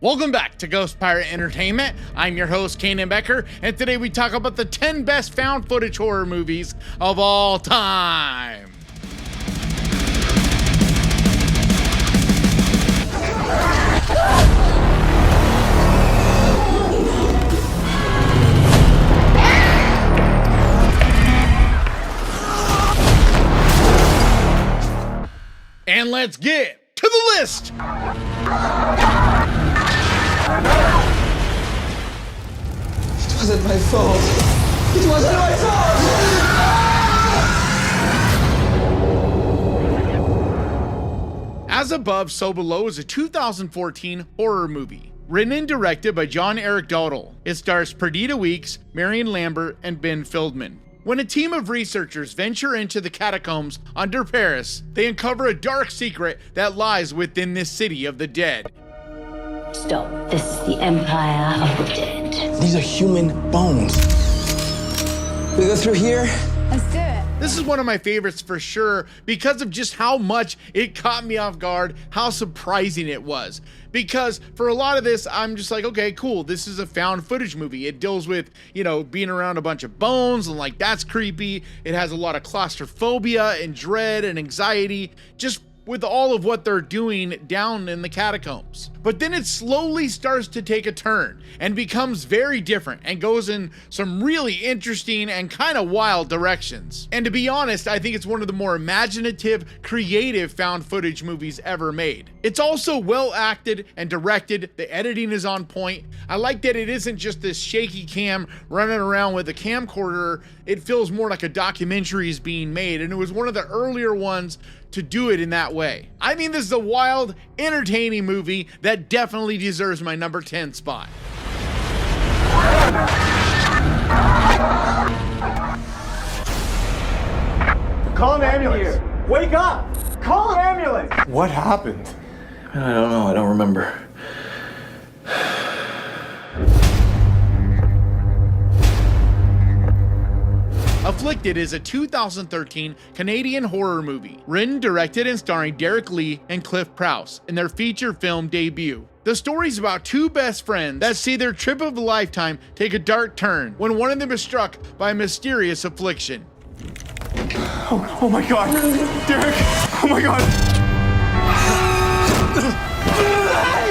Welcome back to Ghost Pirate Entertainment. I'm your host, Kanan Becker, and today we talk about the 10 best found footage horror movies of all time. And let's get to the list. It wasn't my fault. It wasn't my fault! As Above, So Below is a 2014 horror movie. Written and directed by John Eric Dowdle. It stars Perdita Weeks, Marion Lambert, and Ben Fieldman. When a team of researchers venture into the catacombs under Paris, they uncover a dark secret that lies within this city of the dead. Stop. This is the Empire of the Dead. These are human bones. We go through here? Let's do it. This is one of my favorites for sure because of just how much it caught me off guard, how surprising it was. Because for a lot of this, I'm just like, okay, cool. This is a found footage movie. It deals with, being around a bunch of bones and like, that's creepy. It has a lot of claustrophobia and dread and anxiety, just with all of what they're doing down in the catacombs. But then it slowly starts to take a turn and becomes very different and goes in some really interesting and kind of wild directions. And to be honest, I think it's one of the more imaginative, creative found footage movies ever made. It's also well acted and directed. The editing is on point. I like that it isn't just this shaky cam running around with a camcorder. It feels more like a documentary is being made, and it was one of the earlier ones to do it in that way. I think this is a wild, entertaining movie that definitely deserves my number 10 spot. Call an ambulance. Wake up! Call an ambulance! What happened? I don't know. I don't remember. Afflicted is a 2013 Canadian horror movie, written, directed, and starring Derek Lee and Cliff Prowse in their feature film debut. The story's about two best friends that see their trip of a lifetime take a dark turn when one of them is struck by a mysterious affliction. Oh my god! Derek! Oh my god!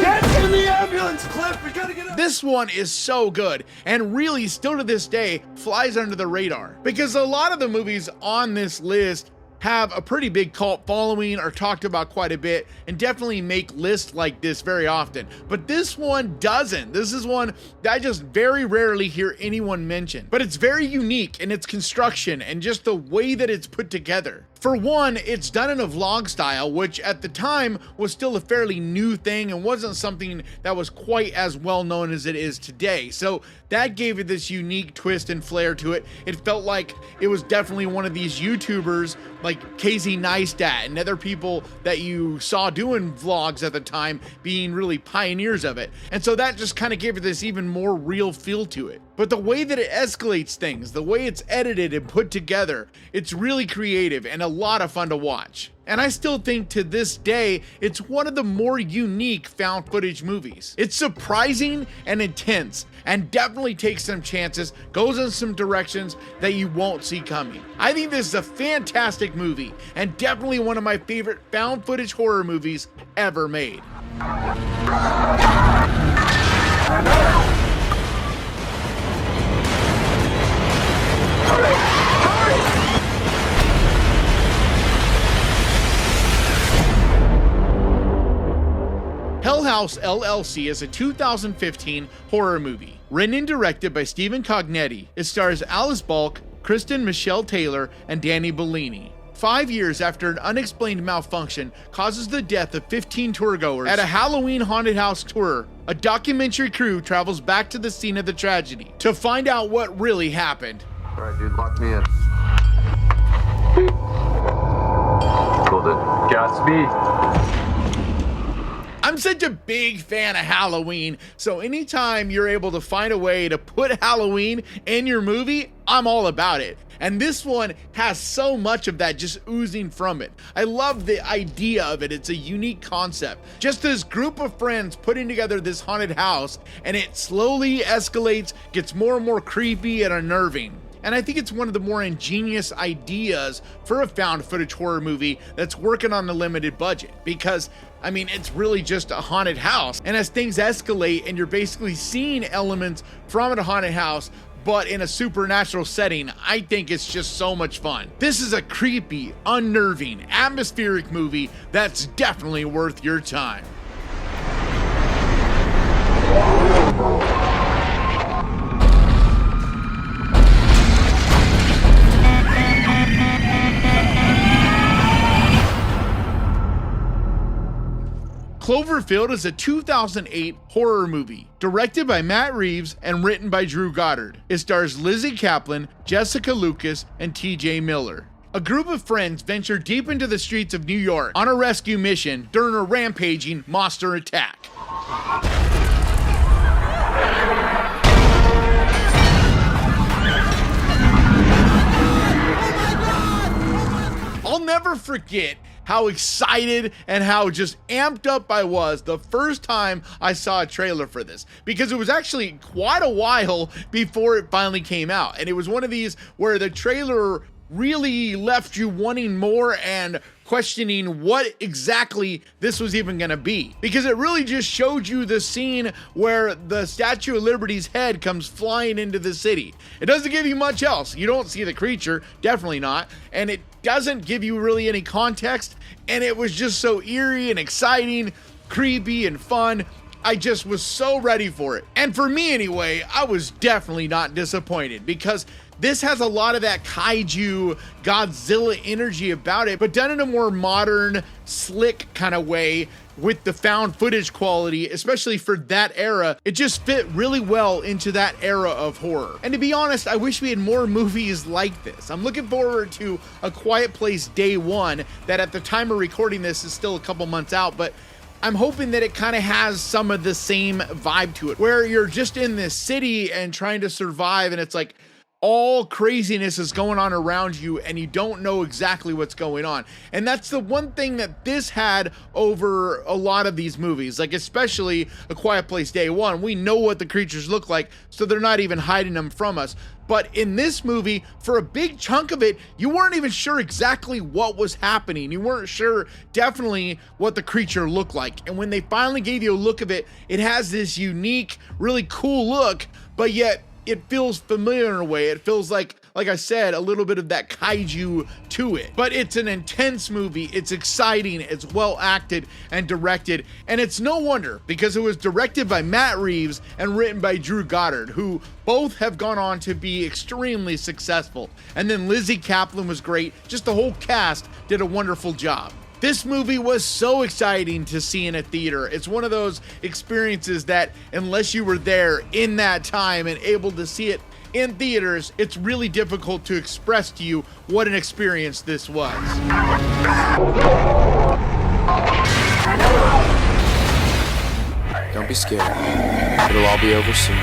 Get in the ambulance, Cliff! We gotta get up! This one is so good, and really still to this day flies under the radar, because a lot of the movies on this list have a pretty big cult following, are talked about quite a bit, and definitely make lists like this very often. But this one doesn't. This is one that I just very rarely hear anyone mention. But it's very unique in its construction and just the way that it's put together. For one, it's done in a vlog style, which at the time was still a fairly new thing and wasn't something that was quite as well known as it is today. So that gave it this unique twist and flair to it. It felt like it was definitely one of these YouTubers like Casey Neistat and other people that you saw doing vlogs at the time being really pioneers of it. And so that just kind of gave it this even more real feel to it. But the way that it escalates things, the way it's edited and put together, it's really creative and a lot of fun to watch. And I still think to this day, it's one of the more unique found footage movies. It's surprising and intense and definitely takes some chances, goes in some directions that you won't see coming. I think this is a fantastic movie and definitely one of my favorite found footage horror movies ever made. House LLC is a 2015 horror movie, written and directed by Stephen Cognetti. It stars Alice Balk, Kristen Michelle Taylor, and Danny Bellini. 5 years after an unexplained malfunction causes the death of 15 tourgoers at a Halloween haunted house tour, a documentary crew travels back to the scene of the tragedy to find out what really happened. All right, dude, lock me in. Cool, dude. Godspeed. I'm such a big fan of Halloween, so anytime you're able to find a way to put Halloween in your movie, I'm all about it. And this one has so much of that just oozing from it. I love the idea of it. It's a unique concept. Just this group of friends putting together this haunted house, and it slowly escalates, gets more and more creepy and unnerving. And I think it's one of the more ingenious ideas for a found footage horror movie that's working on a limited budget, because I mean, it's really just a haunted house. And as things escalate and you're basically seeing elements from a haunted house, but in a supernatural setting, I think it's just so much fun. This is a creepy, unnerving, atmospheric movie that's definitely worth your time. Cloverfield is a 2008 horror movie, directed by Matt Reeves and written by Drew Goddard. It stars Lizzie Kaplan, Jessica Lucas, and TJ Miller. A group of friends venture deep into the streets of New York on a rescue mission during a rampaging monster attack. I'll never forget how excited and how just amped up I was the first time I saw a trailer for this, because it was actually quite a while before it finally came out. And it was one of these where the trailer really left you wanting more and questioning what exactly this was even going to be, because it really just showed you the scene where the Statue of Liberty's head comes flying into the city. It doesn't give you much else. You don't see the creature, definitely not, and it doesn't give you really any context, and it was just so eerie and exciting, creepy and fun. I just was so ready for it. And for me anyway, I was definitely not disappointed, because this has a lot of that kaiju Godzilla energy about it, but done in a more modern, slick kind of way with the found footage quality, especially for that era. It just fit really well into that era of horror. And to be honest, I wish we had more movies like this. I'm looking forward to A Quiet Place Day One, that at the time of recording this is still a couple months out, but I'm hoping that it kind of has some of the same vibe to it, where you're just in this city and trying to survive, and it's like all craziness is going on around you and you don't know exactly what's going on. And that's the one thing that this had over a lot of these movies, like especially A Quiet Place Day One. We know what the creatures look like, so they're not even hiding them from us. But in this movie, for a big chunk of it, you weren't even sure exactly what was happening. You weren't sure definitely what the creature looked like. And when they finally gave you a look of it, it has this unique, really cool look, but yet it feels familiar in a way. It feels like I said, a little bit of that kaiju to it. But it's an intense movie. It's exciting. It's well acted and directed. And it's no wonder, because it was directed by Matt Reeves and written by Drew Goddard, who both have gone on to be extremely successful. And then Lizzie Kaplan was great. Just the whole cast did a wonderful job. This movie was so exciting to see in a theater. It's one of those experiences that, unless you were there in that time and able to see it in theaters, it's really difficult to express to you what an experience this was. Don't be scared. It'll all be over soon.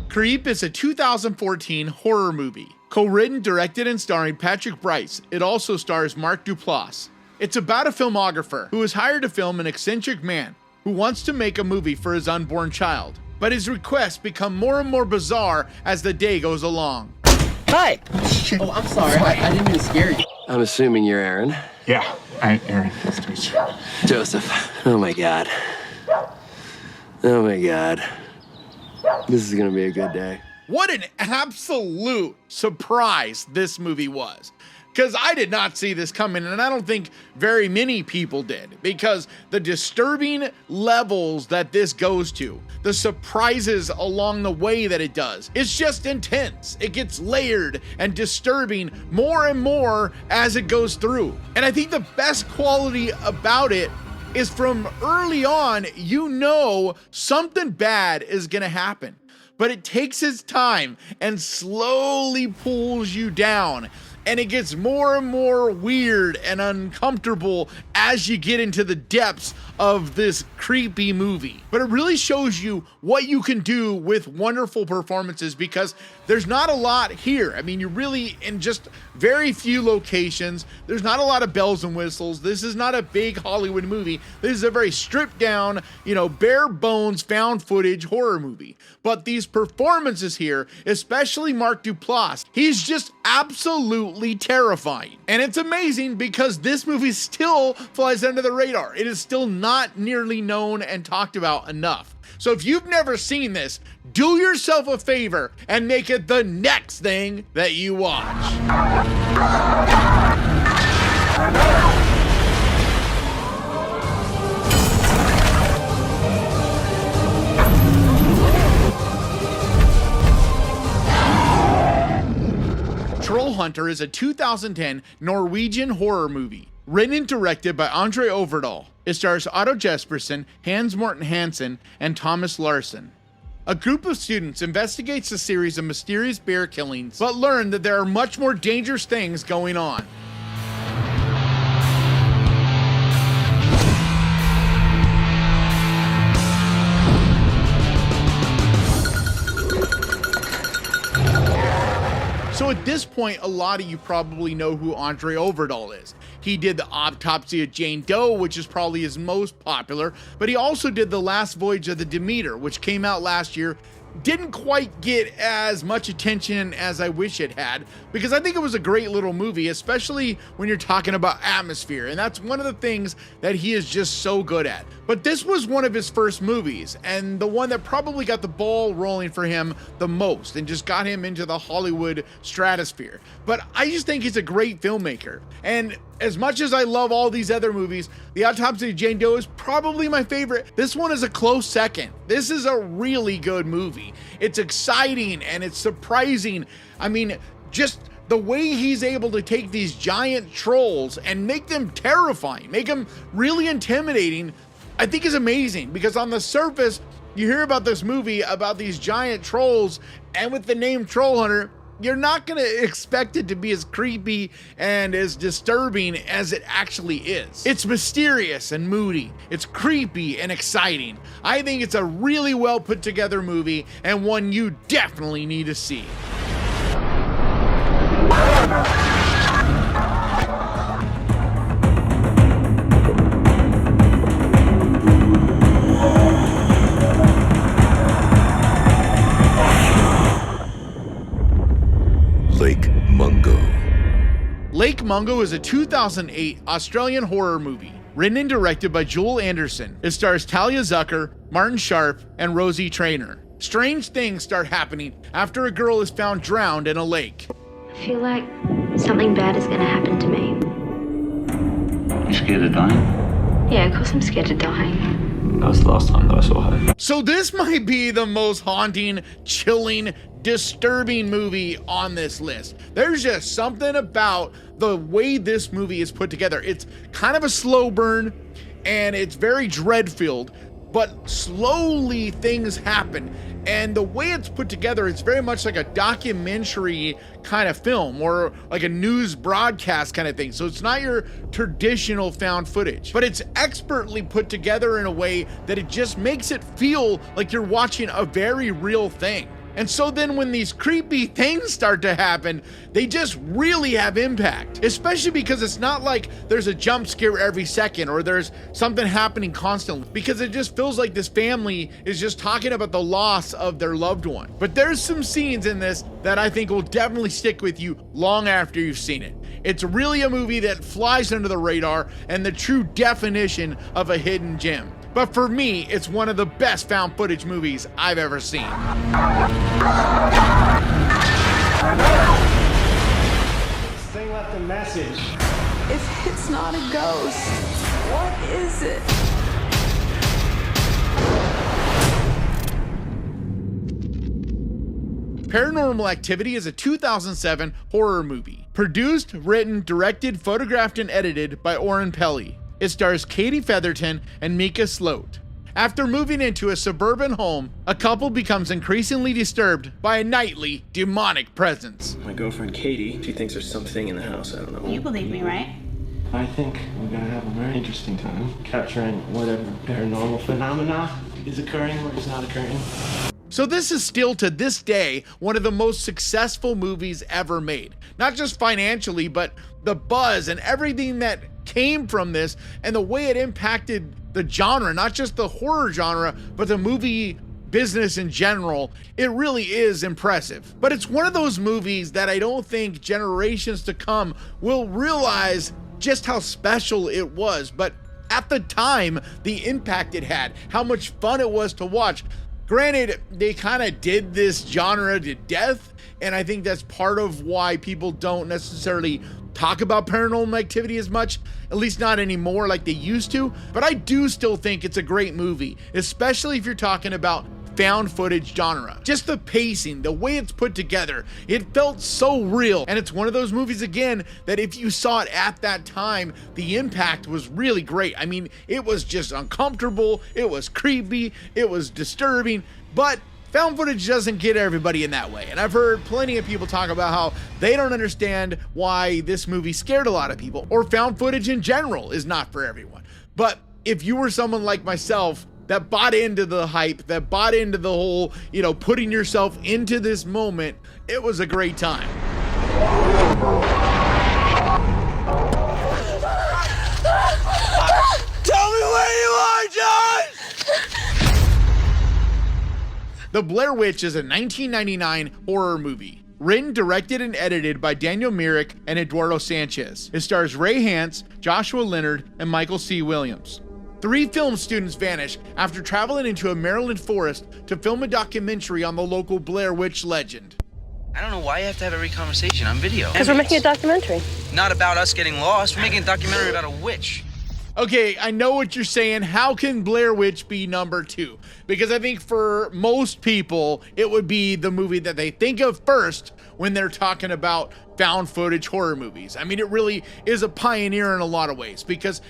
Creep is a 2014 horror movie, co-written, directed, and starring Patrick Brice. It also stars Mark Duplass. It's about a filmographer who is hired to film an eccentric man who wants to make a movie for his unborn child. But his requests become more and more bizarre as the day goes along. Hi! Oh, I'm sorry. I didn't mean to scare you. I'm assuming you're Aaron. Yeah, I'm Aaron. Nice to meet you. Joseph. Oh my God. Oh my God. This is gonna be a good day. What an absolute surprise this movie was. Because I did not see this coming, and I don't think very many people did, because the disturbing levels that this goes to, the surprises along the way that it does, it's just intense. It gets layered and disturbing more and more as it goes through. And I think the best quality about it is from early on, you know something bad is gonna happen. but it takes its time and slowly pulls you down. And it gets more and more weird and uncomfortable as you get into the depths of this creepy movie. But it really shows you what you can do with wonderful performances, because there's not a lot here. I mean, you're really in just very few locations. There's not a lot of bells and whistles. This is not a big Hollywood movie. This is a very stripped down, bare bones found footage horror movie. But these performances here, especially Mark Duplass, he's just absolutely terrifying. And it's amazing because this movie still flies under the radar. It is still not nearly known and talked about enough. So if you've never seen this, do yourself a favor and make it the next thing that you watch. Trollhunter is a 2010 Norwegian horror movie, written and directed by Andre Overdahl. It stars Otto Jespersen, Hans Morten Hansen, and Thomas Larsen. A group of students investigates a series of mysterious bear killings, but learn that there are much more dangerous things going on. So at this point, a lot of you probably know who Andre Overdahl is. He did The Autopsy of Jane Doe, which is probably his most popular, but he also did The Last Voyage of the Demeter, which came out last year. Didn't quite get as much attention as I wish it had, because I think it was a great little movie, especially when you're talking about atmosphere, and that's one of the things that he is just so good at. But this was one of his first movies, and the one that probably got the ball rolling for him the most and just got him into the Hollywood stratosphere. But I just think he's a great filmmaker, and as much as I love all these other movies, The Autopsy of Jane Doe is probably my favorite. This one is a close second. This is a really good movie. It's exciting and it's surprising. I mean, just the way he's able to take these giant trolls and make them terrifying, make them really intimidating, I think is amazing. Because on the surface, you hear about this movie about these giant trolls, and with the name Trollhunter, you're not going to expect it to be as creepy and as disturbing as it actually is. It's mysterious and moody. It's creepy and exciting. I think it's a really well put together movie, and one you definitely need to see. Lake Mungo is a 2008 Australian horror movie, written and directed by Joel Anderson. It stars Talia Zucker, Martin Sharp, and Rosie Traynor. Strange things start happening after a girl is found drowned in a lake. I feel like something bad is gonna happen to me. You scared of dying? Yeah, of course I'm scared of dying. That was the last time that I saw her. So this might be the most haunting, chilling, disturbing movie on this list. There's just something about the way this movie is put together. It's kind of a slow burn and it's very dread-filled, but slowly things happen. And the way it's put together, it's very much like a documentary kind of film or like a news broadcast kind of thing. So it's not your traditional found footage, but it's expertly put together in a way that it just makes it feel like you're watching a very real thing. And so then when these creepy things start to happen, they just really have impact, especially because it's not like there's a jump scare every second or there's something happening constantly, because it just feels like this family is just talking about the loss of their loved one. But there's some scenes in this that I think will definitely stick with you long after you've seen it. It's really a movie that flies under the radar and the true definition of a hidden gem. But for me, it's one of the best found footage movies I've ever seen. This thing left a message. If it's not a ghost, what is it? Paranormal Activity is a 2007 horror movie. Produced, written, directed, photographed, and edited by Oren Peli. It stars Katie Featherton and Mika Sloat. After moving into a suburban home, a couple becomes increasingly disturbed by a nightly demonic presence. My girlfriend Katie, she thinks there's something in the house. I don't know. You believe me, right? I think we're gonna have a very interesting time capturing whatever paranormal phenomena is occurring or is not occurring. So this is still to this day one of the most successful movies ever made. Not just financially, but the buzz and everything that came from this and the way it impacted the genre, not just the horror genre, but the movie business in general. It really is impressive. But it's one of those movies that I don't think generations to come will realize just how special it was. But at the time, the impact it had, how much fun it was to watch. Granted, they kind of did this genre to death, and I think that's part of why people don't necessarily talk about Paranormal Activity as much, at least not anymore like they used to. But I do still think it's a great movie, especially if you're talking about found footage genre. Just the pacing, the way it's put together, it felt so real. And it's one of those movies, again, that if you saw it at that time, the impact was really great. I mean, it was just uncomfortable, it was creepy, it was disturbing, but found footage doesn't get everybody in that way. And I've heard plenty of people talk about how they don't understand why this movie scared a lot of people, or found footage in general is not for everyone. But if you were someone like myself that bought into the hype, that bought into the whole, putting yourself into this moment, it was a great time. Tell me where you are, John! The Blair Witch is a 1999 horror movie. Written, directed, and edited by Daniel Myrick and Eduardo Sanchez. It stars Ray Hance, Joshua Leonard, and Michael C. Williams. 3 film students vanish after traveling into a Maryland forest to film a documentary on the local Blair Witch legend. I don't know why you have to have every conversation on video. Because we're making a documentary. Not about us getting lost. We're making a documentary about a witch. Okay, I know what you're saying. How can Blair Witch be number 2? Because I think for most people, it would be the movie that they think of first when they're talking about found footage horror movies. I mean, it really is a pioneer in a lot of ways, because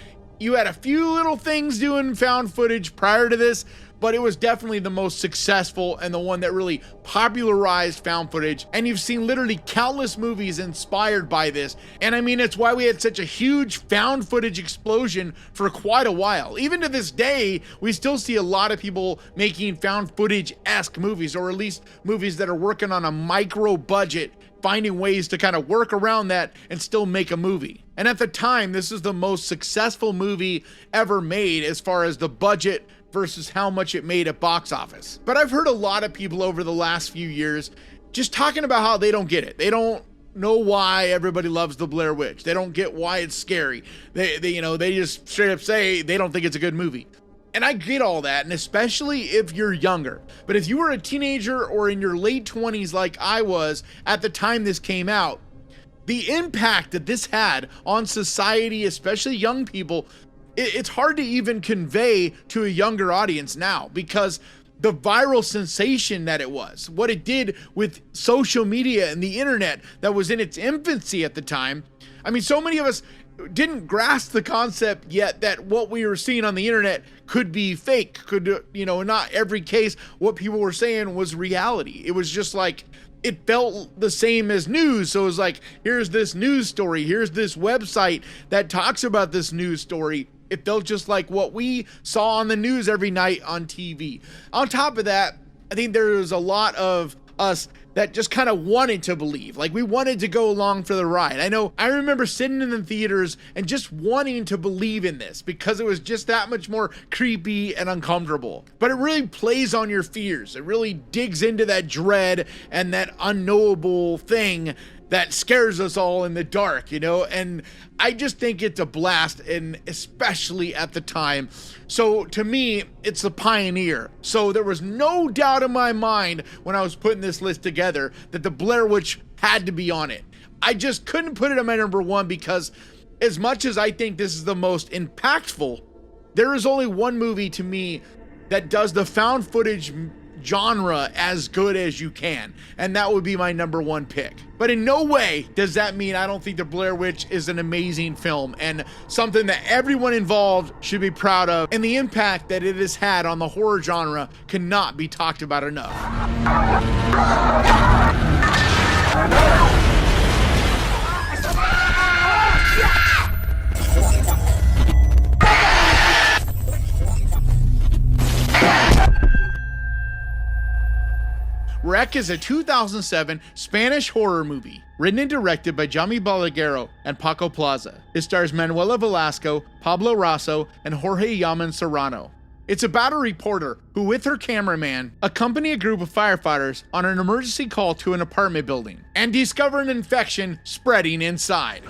you had a few little things doing found footage prior to this, but it was definitely the most successful and the one that really popularized found footage. And you've seen literally countless movies inspired by this. And I mean, it's why we had such a huge found footage explosion for quite a while. Even to this day, we still see a lot of people making found footage-esque movies, or at least movies that are working on a micro budget, finding ways to kind of work around that and still make a movie. And at the time, this is the most successful movie ever made as far as the budget versus how much it made at box office. But I've heard a lot of people over the last few years just talking about how they don't get it. They don't know why everybody loves the Blair Witch. They don't get why it's scary. They just straight up say they don't think it's a good movie. And I get all that, and especially if you're younger. But if you were a teenager or in your late 20s like I was at the time this came out, the impact that this had on society, especially young people, it's hard to even convey to a younger audience now, because the viral sensation that it was, what it did with social media and the internet that was in its infancy at the time. I mean, so many of us didn't grasp the concept yet that what we were seeing on the internet could be fake, not every case what people were saying was reality. It was just like, it felt the same as news. So it was like, here's this news story, here's this website that talks about this news story. It felt just like what we saw on the news every night on TV. On top of that, I think there was a lot of us that just kind of wanted to believe, like we wanted to go along for the ride. I remember sitting in the theaters and just wanting to believe in this because it was just that much more creepy and uncomfortable. But it really plays on your fears. It really digs into that dread and that unknowable thing that scares us all in the dark, and I just think it's a blast, and especially at the time. So to me, it's the pioneer. So there was no doubt in my mind when I was putting this list together that the Blair Witch had to be on it. I just couldn't put it on my number 1 because as much as I think this is the most impactful, there is only one movie to me that does the found footage genre as good as you can, and that would be my number one pick. But in no way does that mean I don't think The Blair Witch is an amazing film and something that everyone involved should be proud of, and the impact that it has had on the horror genre cannot be talked about enough. Wreck is a 2007 Spanish horror movie, written and directed by Jaime Balaguerro and Paco Plaza. It stars Manuela Velasco, Pablo Rasso, and Jorge Yaman Serrano. It's about a reporter who, with her cameraman, accompany a group of firefighters on an emergency call to an apartment building and discover an infection spreading inside.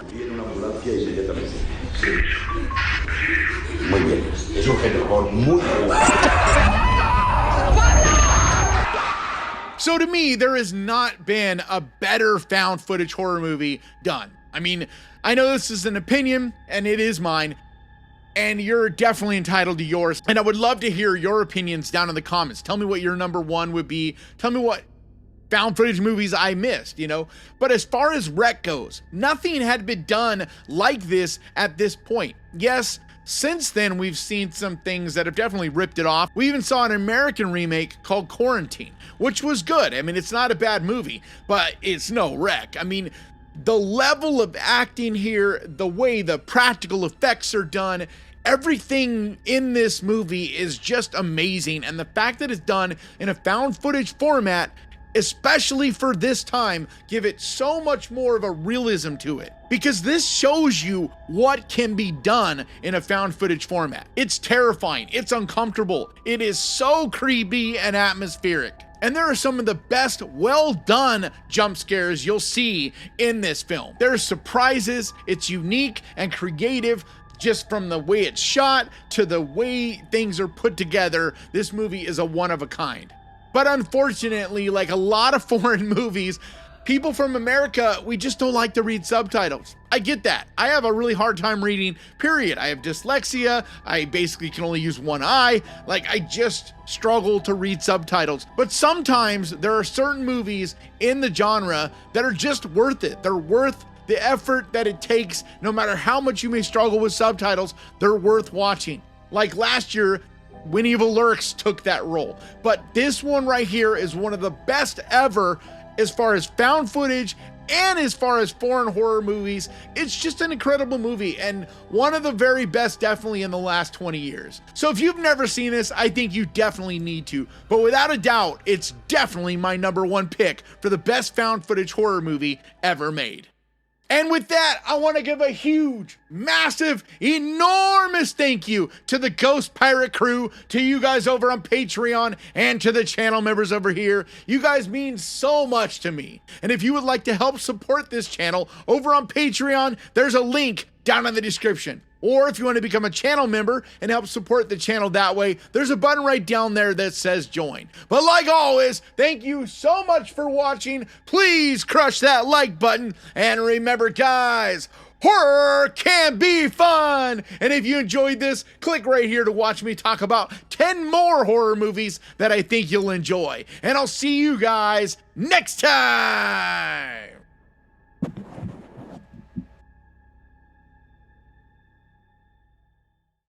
So to me, there has not been a better found footage horror movie done. I mean, I know this is an opinion, and it is mine, and you're definitely entitled to yours. And I would love to hear your opinions down in the comments. Tell me what your number one would be. Tell me what found footage movies I missed, you know? But as far as Wreck goes, nothing had been done like this at this point. Yes, since then, we've seen some things that have definitely ripped it off. We even saw an American remake called Quarantine, which was good. I mean, it's not a bad movie, but it's no Wreck. I mean, the level of acting here, the way the practical effects are done, everything in this movie is just amazing. And the fact that it's done in a found footage format, especially for this time, give it so much more of a realism to it, because this shows you what can be done in a found footage format. It's terrifying, it's uncomfortable, it is so creepy and atmospheric. And there are some of the best well done jump scares you'll see in this film. There are surprises, it's unique and creative. Just from the way it's shot to the way things are put together, this movie is a one of a kind. But unfortunately, like a lot of foreign movies, people from America, we just don't like to read subtitles. I get that. I have a really hard time reading, period. I have dyslexia. I basically can only use one eye. Like, I just struggle to read subtitles. But sometimes there are certain movies in the genre that are just worth it. They're worth the effort that it takes. No matter how much you may struggle with subtitles, they're worth watching. Like last year, When Evil Lurks took that role. But this one right here is one of the best ever as far as found footage and as far as foreign horror movies. It's just an incredible movie and one of the very best definitely in the last 20 years. So if you've never seen this, I think you definitely need to. But without a doubt, it's definitely my number one pick for the best found footage horror movie ever made. And with that, I want to give a huge, massive, enormous thank you to the Ghost Pirate crew, to you guys over on Patreon, and to the channel members over here. You guys mean so much to me. And if you would like to help support this channel over on Patreon, there's a link down in the description. Or if you want to become a channel member and help support the channel that way, there's a button right down there that says join. But like always, thank you so much for watching. Please crush that like button. And remember, guys, horror can be fun. And if you enjoyed this, click right here to watch me talk about 10 more horror movies that I think you'll enjoy. And I'll see you guys next time.